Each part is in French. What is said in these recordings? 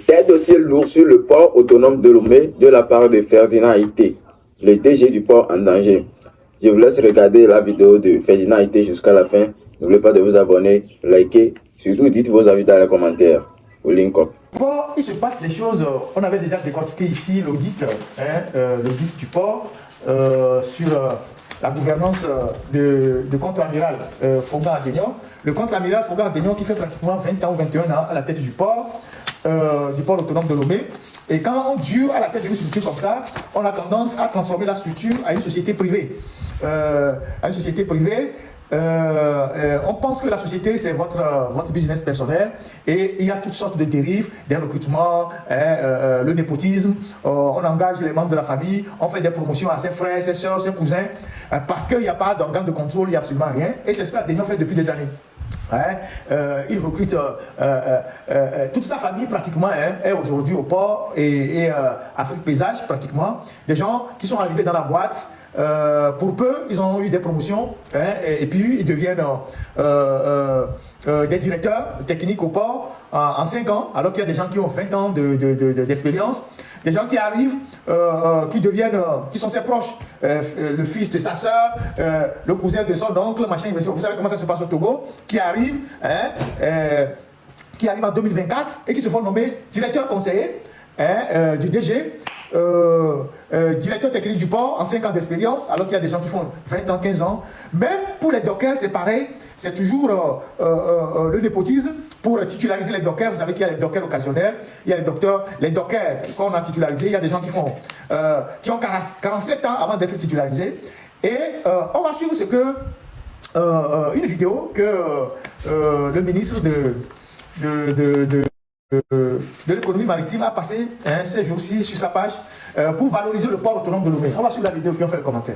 Des dossiers lourds sur le port autonome de Lomé de la part de Ferdinand Ité, le DG du port en danger. Je vous laisse regarder la vidéo de Ferdinand Ité jusqu'à la fin. N'oubliez pas de vous abonner, liker, surtout dites vos avis dans les commentaires. Au link up. Bon, il se passe des choses, on avait déjà décortiqué ici l'audit du port sur la gouvernance de contre-amiral Foga-Adénion. Le contre-amiral Foga-Adénion qui fait pratiquement 20 ans ou 21 ans à la tête du port autonome de Lomé. Et quand on dure à la tête d'une structure comme ça, on a tendance à transformer la structure à une société privée. On pense que la société, c'est votre business personnel et il y a toutes sortes de dérives, des recrutements, le népotisme, on engage les membres de la famille, on fait des promotions à ses frères, ses soeurs, ses cousins, parce qu'il n'y a pas d'organe de contrôle, il n'y a absolument rien. Et c'est ce qu'Adénion fait depuis des années. Il recrute toute sa famille pratiquement est aujourd'hui au port et Afrique Paysage pratiquement, des gens qui sont arrivés dans la boîte. Pour peu, ils ont eu des promotions et puis ils deviennent des directeurs techniques au port en 5 ans, alors qu'il y a des gens qui ont 20 ans d'expérience, des gens qui arrivent, qui sont ses proches, le fils de sa soeur, le cousin de son oncle, machin, vous savez comment ça se passe au Togo, qui arrivent en 2024 et qui se font nommer directeur conseiller du DG. Directeur technique du port en 5 ans d'expérience, alors qu'il y a des gens qui font 20 ans, 15 ans. Même pour les dockers, c'est pareil, c'est toujours le népotisme. Pour titulariser les dockers, vous savez qu'il y a les dockers occasionnels, il y a les dockers qu'on a titularisés, il y a des gens qui ont 47 ans avant d'être titularisés. Et on va suivre une vidéo que le ministre de l'économie maritime a passé ces jours-ci sur sa page pour valoriser le port autonome de Lomé. On va suivre la vidéo puis on fait le commentaire.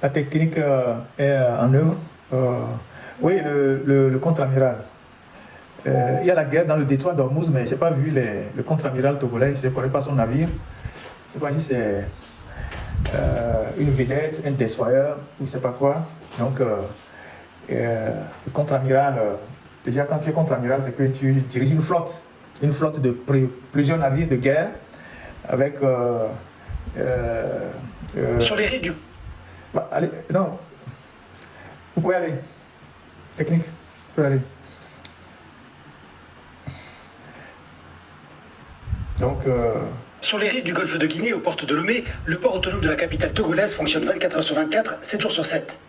La technique est en œuvre. Oui, le contre-amiral. Il y a la guerre dans le détroit d'Ormuz, mais je n'ai pas vu le contre-amiral togolais, je ne connais pas son navire. Je ne sais pas si c'est une vedette, un destroyer, ou je ne sais pas quoi. Donc, le contre-amiral, déjà quand tu es contre-amiral, c'est que tu diriges une flotte de plusieurs navires de guerre, avec... sur les rives du... Bah, allez, non. Vous pouvez aller. Technique, vous pouvez aller. Donc... Sur les rives du golfe de Guinée, aux portes de Lomé, le port autonome de la capitale togolaise fonctionne 24 heures sur 24, 7 jours sur 7.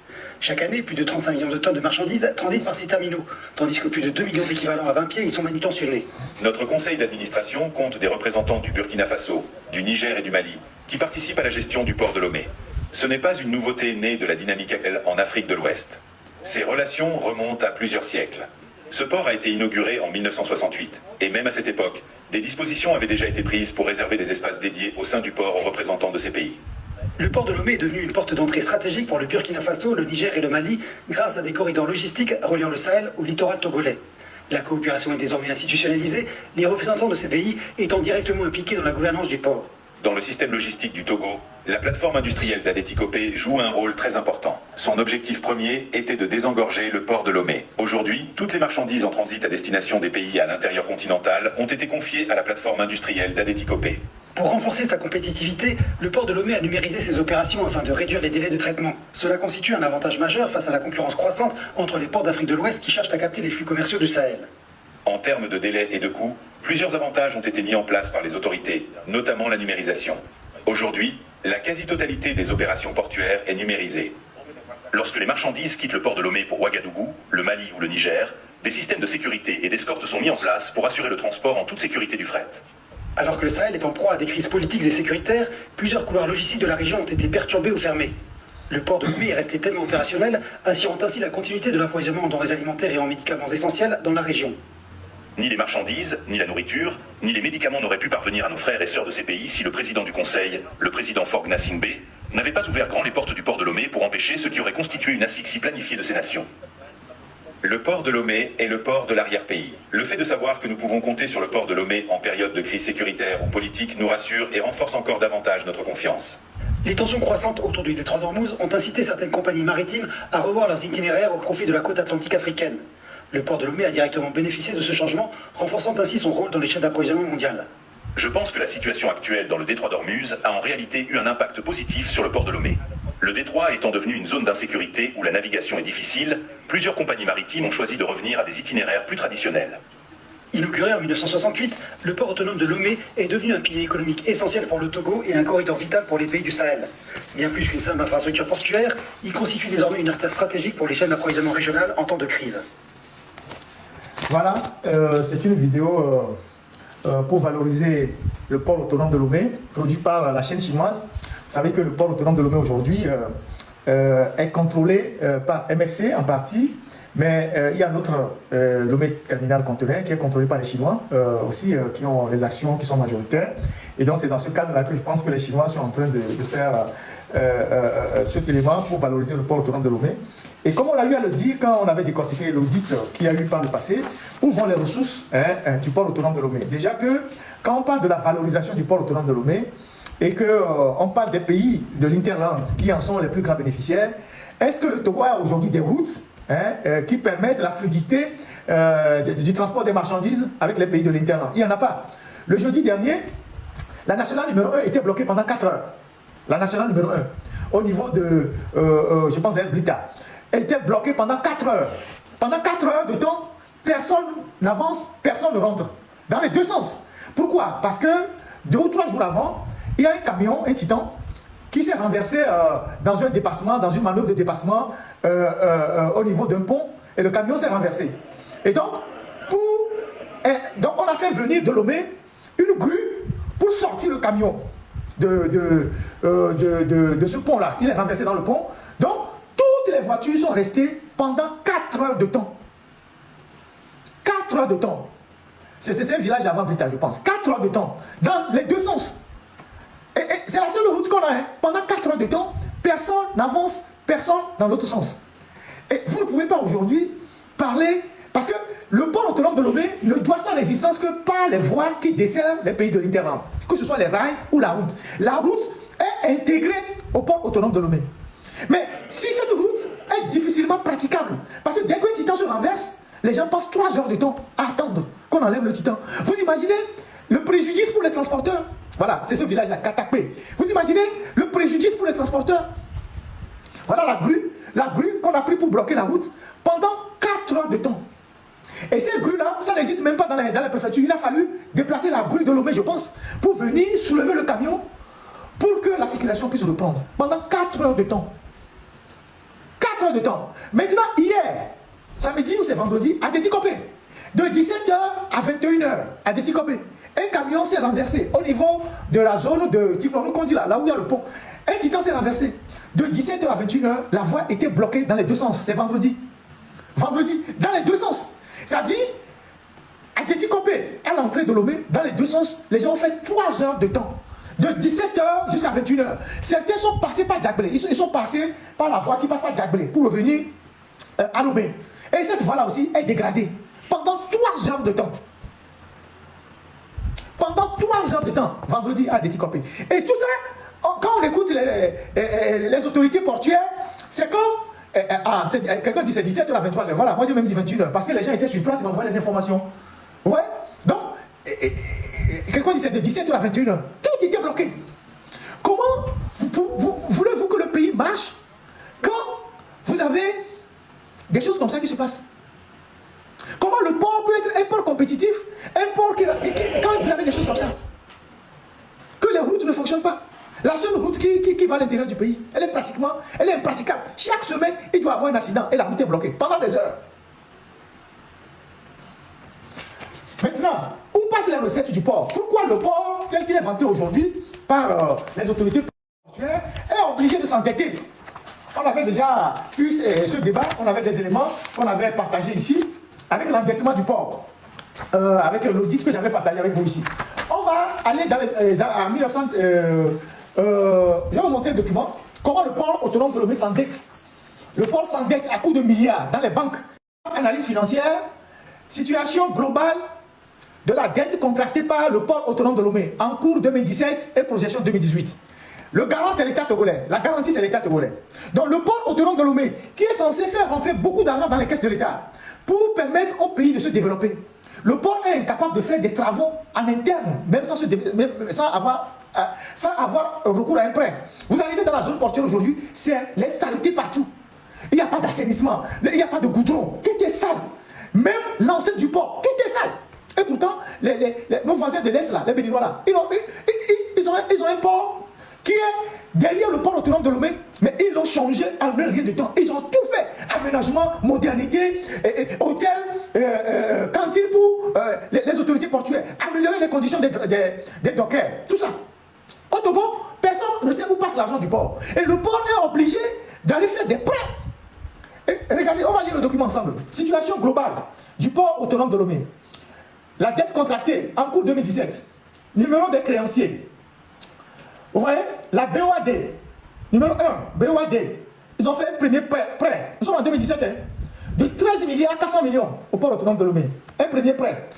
Chaque année, plus de 35 millions de tonnes de marchandises transitent par ces terminaux, tandis que plus de 2 millions d'équivalents à 20 pieds y sont manutentionnés. Notre conseil d'administration compte des représentants du Burkina Faso, du Niger et du Mali, qui participent à la gestion du port de Lomé. Ce n'est pas une nouveauté née de la dynamique actuelle en Afrique de l'Ouest. Ces relations remontent à plusieurs siècles. Ce port a été inauguré en 1968, et même à cette époque, des dispositions avaient déjà été prises pour réserver des espaces dédiés au sein du port aux représentants de ces pays. Le port de Lomé est devenu une porte d'entrée stratégique pour le Burkina Faso, le Niger et le Mali, grâce à des corridors logistiques reliant le Sahel au littoral togolais. La coopération est désormais institutionnalisée, les représentants de ces pays étant directement impliqués dans la gouvernance du port. Dans le système logistique du Togo, la plateforme industrielle d'Adétikopé joue un rôle très important. Son objectif premier était de désengorger le port de Lomé. Aujourd'hui, toutes les marchandises en transit à destination des pays à l'intérieur continental ont été confiées à la plateforme industrielle d'Adétikopé. Pour renforcer sa compétitivité, le port de Lomé a numérisé ses opérations afin de réduire les délais de traitement. Cela constitue un avantage majeur face à la concurrence croissante entre les ports d'Afrique de l'Ouest qui cherchent à capter les flux commerciaux du Sahel. En termes de délai et de coûts, plusieurs avantages ont été mis en place par les autorités, notamment la numérisation. Aujourd'hui, la quasi-totalité des opérations portuaires est numérisée. Lorsque les marchandises quittent le port de Lomé pour Ouagadougou, le Mali ou le Niger, des systèmes de sécurité et d'escorte sont mis en place pour assurer le transport en toute sécurité du fret. Alors que le Sahel est en proie à des crises politiques et sécuritaires, plusieurs couloirs logistiques de la région ont été perturbés ou fermés. Le port de Lomé est resté pleinement opérationnel, assurant ainsi la continuité de l'approvisionnement en denrées alimentaires et en médicaments essentiels dans la région. Ni les marchandises, ni la nourriture, ni les médicaments n'auraient pu parvenir à nos frères et sœurs de ces pays si le président du Conseil, le président Faure Gnassingbé, n'avait pas ouvert grand les portes du port de Lomé pour empêcher ce qui aurait constitué une asphyxie planifiée de ces nations. Le port de Lomé est le port de l'arrière-pays. Le fait de savoir que nous pouvons compter sur le port de Lomé en période de crise sécuritaire ou politique nous rassure et renforce encore davantage notre confiance. Les tensions croissantes autour du détroit d'Ormuz ont incité certaines compagnies maritimes à revoir leurs itinéraires au profit de la côte atlantique africaine. Le port de Lomé a directement bénéficié de ce changement, renforçant ainsi son rôle dans les chaînes d'approvisionnement mondiales. Je pense que la situation actuelle dans le détroit d'Ormuz a en réalité eu un impact positif sur le port de Lomé. Le détroit étant devenu une zone d'insécurité où la navigation est difficile, plusieurs compagnies maritimes ont choisi de revenir à des itinéraires plus traditionnels. Inauguré en 1968, le port autonome de Lomé est devenu un pilier économique essentiel pour le Togo et un corridor vital pour les pays du Sahel. Bien plus qu'une simple infrastructure portuaire, il constitue désormais une artère stratégique pour les chaînes d'approvisionnement régionales en temps de crise. Voilà, c'est une vidéo pour valoriser le port autonome de Lomé, produit par la chaîne chinoise. Vous savez que le port autonome de Lomé aujourd'hui est contrôlé par MSC en partie, mais il y a un autre Lomé Terminal Conteneur qui est contrôlé par les Chinois aussi, qui ont les actions qui sont majoritaires. Et donc c'est dans ce cadre-là que je pense que les Chinois sont en train de faire cet élément pour valoriser le port autonome de Lomé. Et comme on a eu à le dire quand on avait décortiqué l'audit qu'il y a eu par le passé, où vont les ressources du port autonome de Lomé? Déjà que quand on parle de la valorisation du port autonome de Lomé et qu'on parle des pays de l'Interland qui en sont les plus grands bénéficiaires, est-ce que le Togo a aujourd'hui des routes qui permettent la fluidité du transport des marchandises avec les pays de l'Interland? Il n'y en a pas. Le jeudi dernier, la nationale numéro 1 était bloquée pendant 4 heures. La nationale numéro 1, au niveau de, je pense, vers Blita. Elle était bloquée pendant 4 heures. Pendant 4 heures de temps, personne n'avance, personne ne rentre. Dans les deux sens. Pourquoi? Parce que 2 ou 3 jours avant, il y a un camion, un titan, qui s'est renversé dans un dépassement, dans une manœuvre de dépassement au niveau d'un pont, et le camion s'est renversé. Et donc, on a fait venir de Lomé une grue pour sortir le camion de ce pont-là. Il est renversé dans le pont. Donc, toutes les voitures sont restées pendant 4 heures de temps. 4 heures de temps. C'est un village avant Brita, je pense. 4 heures de temps, dans les deux sens. Et c'est la seule route qu'on a. Pendant 4 heures de temps, personne n'avance, personne dans l'autre sens. Et vous ne pouvez pas aujourd'hui parler, parce que le port autonome de Lomé ne doit son existence que par les voies qui desservent les pays de l'Interland, que ce soit les rails ou la route. La route est intégrée au port autonome de Lomé. Mais si cette route est difficilement praticable, parce que dès qu'un titan se renverse, les gens passent 3 heures de temps à attendre qu'on enlève le titan. Vous imaginez le préjudice pour les transporteurs? Voilà, c'est ce village-là, Katakpé. Vous imaginez le préjudice pour les transporteurs? Voilà la grue qu'on a pris pour bloquer la route pendant 4 heures de temps. Et cette grue-là, ça n'existe même pas dans les préfectures. Il a fallu déplacer la grue de Lomé, je pense, pour venir soulever le camion pour que la circulation puisse reprendre. Pendant 4 heures de temps. 4 heures de temps. Maintenant, hier, samedi ou c'est vendredi, à Déticopé, de 17h à 21h, à Déticopé, un camion s'est renversé au niveau de la zone de Tiklorou, qu'on dit là où il y a le pont. Un titan s'est renversé. De 17h à 21h, la voie était bloquée dans les deux sens. C'est vendredi. Vendredi, dans les deux sens. C'est-à-dire, à Déticopé, à l'entrée de Lomé, dans les deux sens, les gens ont fait 3 heures de temps. De 17h jusqu'à 21h. Certains sont passés par Diablé. Ils sont passés par la voie qui passe par Diablé pour revenir à Lomé. Et cette voie-là aussi est dégradée. Pendant 3 heures de temps. Pendant 3 heures de temps, vendredi à Déticopé. Et tout ça, quand on écoute les autorités portuaires, c'est comme... quelqu'un dit c'est 17h à 23h. Voilà, moi j'ai même dit 21h. Parce que les gens étaient sur place, ils m'envoient les informations. Ouais. Donc, quelqu'un dit c'est de 17h à 21h. Tout était bloqué. Comment voulez-vous que le pays marche quand vous avez des choses comme ça qui se passent? Comment le port peut être un port compétitif, un port quand vous avez des choses comme ça? Que les routes ne fonctionnent pas. La seule route qui va à l'intérieur du pays, elle est impraticable. Chaque semaine, il doit y avoir un accident et la route est bloquée pendant des heures. Maintenant, où passent les recettes du port? Pourquoi le port, tel qu'il est vanté aujourd'hui par les autorités portuaires, est obligé de s'endetter? On avait déjà eu ce débat, on avait des éléments qu'on avait partagés ici, avec l'endettement du port, avec l'audit que j'avais partagé avec vous ici. On va aller en 1900, je vais vous montrer le document. comment le port autonome de Lomé s'endette. Le port s'endette à coups de milliards dans les banques. Analyse financière, situation globale de la dette contractée par le port autonome de Lomé en cours 2017 et projection 2018. Le garant, c'est l'État togolais. La garantie, c'est l'État togolais. Donc, le port autonome de Lomé, qui est censé faire rentrer beaucoup d'argent dans les caisses de l'État pour permettre au pays de se développer. Le port est incapable de faire des travaux en interne, même sans avoir recours à un prêt. Vous arrivez dans la zone portuaire aujourd'hui, c'est les saletés partout. Il n'y a pas d'assainissement, il n'y a pas de goudron, tout est sale. Même l'enceinte du port, tout est sale. Et pourtant, nos voisins de l'Est, là, les Béninois, là, ils ont un port qui est derrière le port autonome de Lomé, mais ils l'ont changé en un rien de temps. Ils ont tout fait. Aménagement, modernité, hôtel, cantine pour les autorités portuaires, améliorer les conditions des dockers, tout ça. Au Togo, personne ne sait où passe l'argent du port. Et le port est obligé d'aller faire des prêts. Et regardez, on va lire le document ensemble. Situation globale du port autonome de Lomé. La dette contractée en cours 2017. Numéro des créanciers. Vous voyez, la BOAD. Numéro 1, BOAD. Ils ont fait un premier prêt. Nous sommes en 2017, hein, de 13 milliards 400 millions au port autonome de Lomé. Un premier prêt.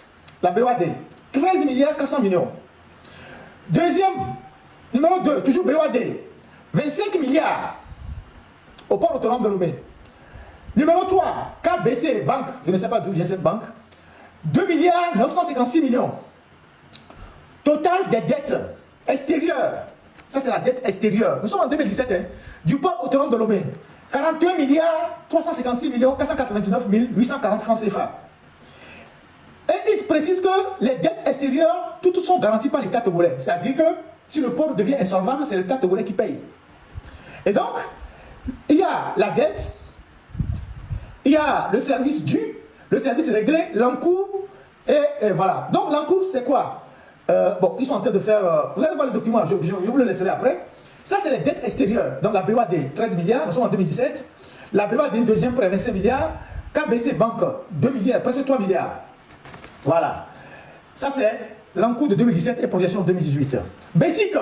La BOAD. 13 milliards 400 millions. Deuxième, numéro 2, toujours BOAD. 25 milliards au port autonome de Lomé. Numéro 3, KBC, banque, je ne sais pas d'où vient cette banque, 2 milliards 956 millions. Total des dettes extérieures, ça c'est la dette extérieure, nous sommes en 2017, hein, du port autonome de Lomé, 41 milliards 356 millions 499 840 francs CFA. Et il précise que les dettes extérieures, toutes sont garanties par l'État togolais. C'est-à-dire que si le port devient insolvable, c'est l'État togolais qui paye. Et donc, il y a la dette, il y a le service dû, le service réglé, l'encours, et voilà. Donc l'encours, c'est quoi? Bon, ils sont en train de faire... vous allez voir le document, je vous le laisserai après. Ça, c'est les dettes extérieures. Donc la BOAD, 13 milliards, nous sommes en 2017. La BOAD, une deuxième prêt, 25 milliards. KBC Banque, 2 milliards, presque 3 milliards. Voilà. Ça, c'est l'encours de 2017 et projection 2018. Basic.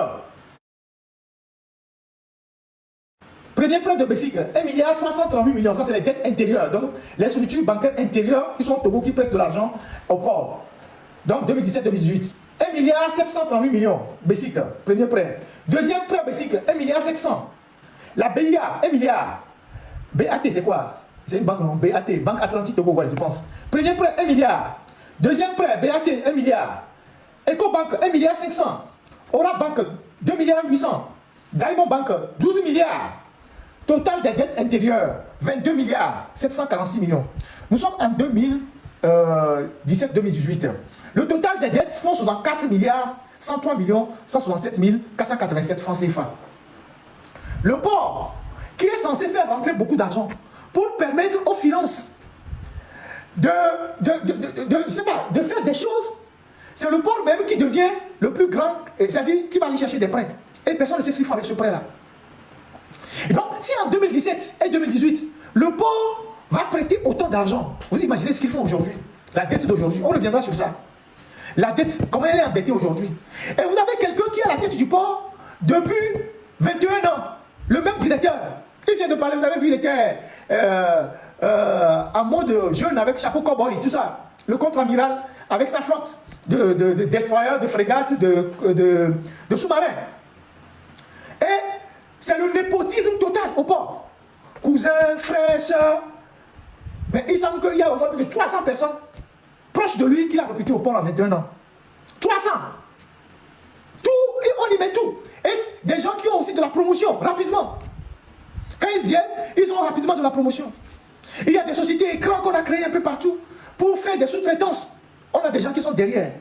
Premier prêt de Bessic, 1 milliard 338 millions, ça c'est les dettes intérieures. Donc les structures bancaires intérieures qui sont au Togo qui prêtent de l'argent au port. Donc 2017-2018. 1 milliard 738 millions, Bessic, premier prêt. Deuxième prêt Bessic, 1 milliard 700. La BIA, 1 milliard. BAT c'est quoi? C'est une banque, non? BAT, Banque Atlantique Togo, je pense. Premier prêt, 1 milliard. Deuxième prêt, BAT, 1 milliard. EcoBank, 1 milliard 500. Aura Bank, 2 milliards 800. Diamond Bank, 12 milliards. Total des dettes intérieures, 22 milliards 746 millions. Nous sommes en 2017-2018. Le total des dettes font 64 milliards 103 millions 167 487 francs CFA. Le port, qui est censé faire rentrer beaucoup d'argent pour permettre aux finances de faire des choses, c'est le port même qui devient le plus grand, c'est-à-dire qui va aller chercher des prêts. Et personne ne sait ce qu'il faut avec ce prêt-là. Et donc, si en 2017 et 2018, le port va prêter autant d'argent, vous imaginez ce qu'ils font aujourd'hui, la dette d'aujourd'hui, on reviendra sur ça. La dette, comment elle est endettée aujourd'hui. Et vous avez quelqu'un qui est à la tête du port depuis 21 ans, le même directeur. Il vient de parler, vous avez vu, il était en mode jeune avec chapeau cowboy, tout ça. Le contre-amiral avec sa flotte de destroyers, de frégates, de sous-marins. Et c'est le népotisme total au port. Cousins, frères, sœurs. Mais il semble qu'il y a au moins plus de 300 personnes proches de lui qu'il a recruté au port en 21 ans. 300. Tout, on y met tout. Et des gens qui ont aussi de la promotion, rapidement. Quand ils viennent, ils ont rapidement de la promotion. Il y a des sociétés écrans qu'on a créées un peu partout pour faire des sous-traitances. On a des gens qui sont derrière.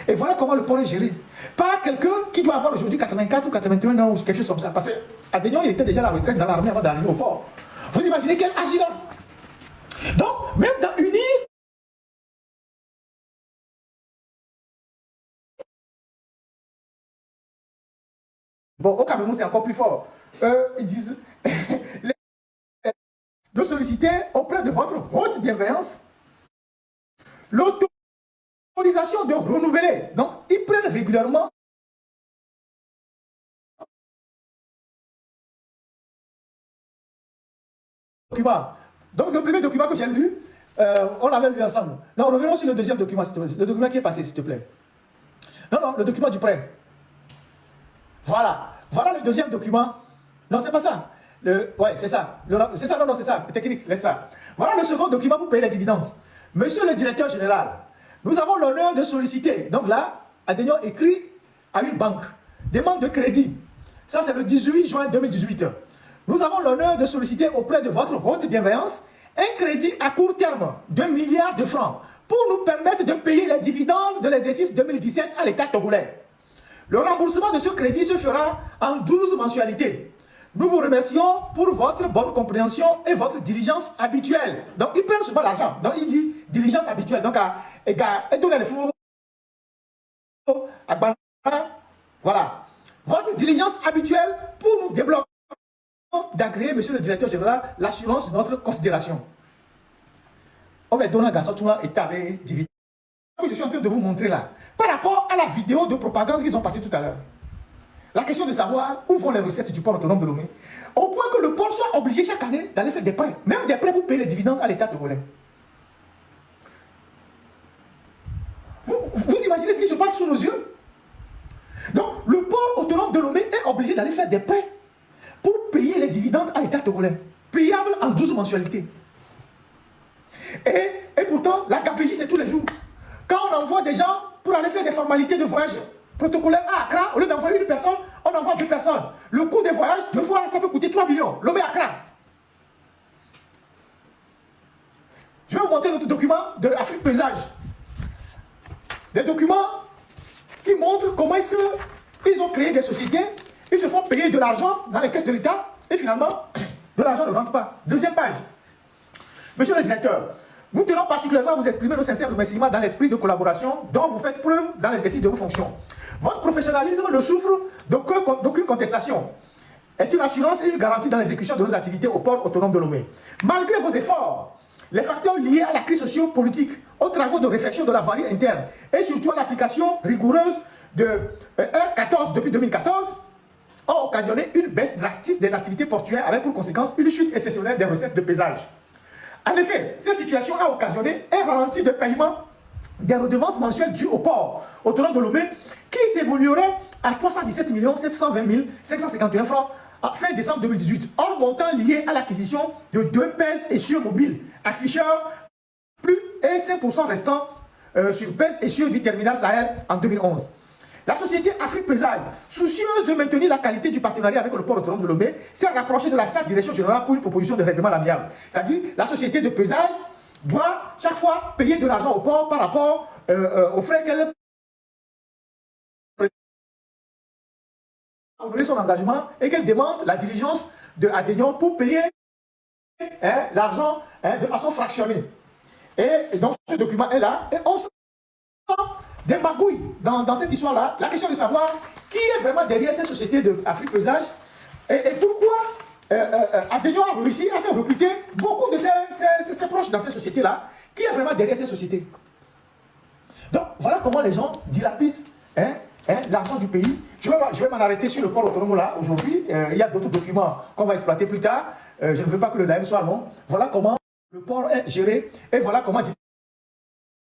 Et voilà comment le port est géré. Pas quelqu'un qui doit avoir aujourd'hui 84 ou 81 ans ou quelque chose comme ça. Parce qu'Adénion, il était déjà à la retraite dans l'armée avant d'arriver au port. Vous imaginez quel agile. Donc, même dans unir, bon, au Cameroun, c'est encore plus fort. Ils disent de solliciter auprès de votre haute bienveillance l'autorisation de renouveler. Donc, ils prennent régulièrement document. Donc, le premier document que j'ai lu, on l'avait lu ensemble. Non, revenons sur le deuxième document, s'il te plaît. Le document qui est passé, s'il te plaît. Non, le document du prêt. Voilà. Voilà le deuxième document. Non, c'est pas ça. Ouais, c'est ça. C'est ça, non, c'est ça. Technique, laisse ça. Voilà le second document pour payer les dividendes. Monsieur le directeur général, nous avons l'honneur de solliciter. Donc là, Adenion écrit à une banque. Demande de crédit. Ça, c'est le 18 juin 2018. Nous avons l'honneur de solliciter auprès de votre haute bienveillance un crédit à court terme de milliards de francs pour nous permettre de payer les dividendes de l'exercice 2017 à l'État togolais. Le remboursement de ce crédit se fera en 12 mensualités. Nous vous remercions pour votre bonne compréhension et votre diligence habituelle. Donc, ils prennent souvent l'argent. Donc, il dit diligence habituelle. Donc, voilà. Votre diligence habituelle pour nous débloquer d'agréer, monsieur le directeur général, l'assurance de notre considération. On va donner un garçon et taber dividende. Je suis en train de vous montrer là. Par rapport à la vidéo de propagande qu'ils ont passée tout à l'heure. La question de savoir où vont les recettes du port autonome de Lomé, au point que le port soit obligé chaque année d'aller faire des prêts, même des prêts pour payer les dividendes à l'État togolais. Vous imaginez ce qui se passe sous nos yeux? Donc, le port autonome de Lomé est obligé d'aller faire des prêts pour payer les dividendes à l'État togolais, payables en 12 mensualités. Et pourtant, la KPJ, c'est tous les jours. Quand on envoie des gens pour aller faire des formalités de voyage protocolaire à Accra, au lieu d'envoyer une personne, on envoie 2 personnes. Le coût des voyages, 2 fois, ça peut coûter 3 millions. Lomé Accra. Je vais vous montrer notre document de Afrique Paysage. Des documents qui montrent comment est-ce qu'ils ont créé des sociétés, ils se font payer de l'argent dans les caisses de l'État, et finalement, de l'argent ne rentre pas. Deuxième page. Monsieur le directeur, nous tenons particulièrement à vous exprimer nos sincères remerciements dans l'esprit de collaboration dont vous faites preuve dans l'exercice de vos fonctions. Votre professionnalisme ne souffre d'aucune contestation. Est une assurance et une garantie dans l'exécution de nos activités au port autonome de Lomé. Malgré vos efforts, les facteurs liés à la crise socio-politique, aux travaux de réflexion de la voirie interne et surtout à l'application rigoureuse de R14 depuis 2014 ont occasionné une baisse drastique des activités portuaires avec pour conséquence une chute exceptionnelle des recettes de paysage. En effet, cette situation a occasionné un ralenti de paiement des redevances mensuelles dues au port autonome de Lomé qui s'évoluerait à 317 720 551 francs en fin décembre 2018, hors montant lié à l'acquisition de 2 pèses essieux mobiles, afficheurs plus et 5% restant sur pèse essieux du terminal Sahel en 2011. La société Afrique Paysage, soucieuse de maintenir la qualité du partenariat avec le port autonome de Lomé, s'est rapprochée de la SAC Direction Générale pour une proposition de règlement amiable. C'est-à-dire, la société de paysage doit chaque fois payer de l'argent au port par rapport aux frais qu'elle a donné son engagement et qu'elle demande la diligence de Adenion pour payer l'argent de façon fractionnée. Et donc, ce document est là et on sent des magouilles dans cette histoire-là. La question de savoir qui est vraiment derrière cette société d'Afrique Paysage et pourquoi Adenion a réussi à faire recruter beaucoup de ses proches dans cette société-là. Qui est vraiment derrière cette société? Donc, voilà comment les gens dilapident l'argent du pays. Je vais m'en arrêter sur le port autonome là aujourd'hui. Il y a d'autres documents qu'on va exploiter plus tard. Je ne veux pas que le live soit long. Voilà comment le port est géré et voilà comment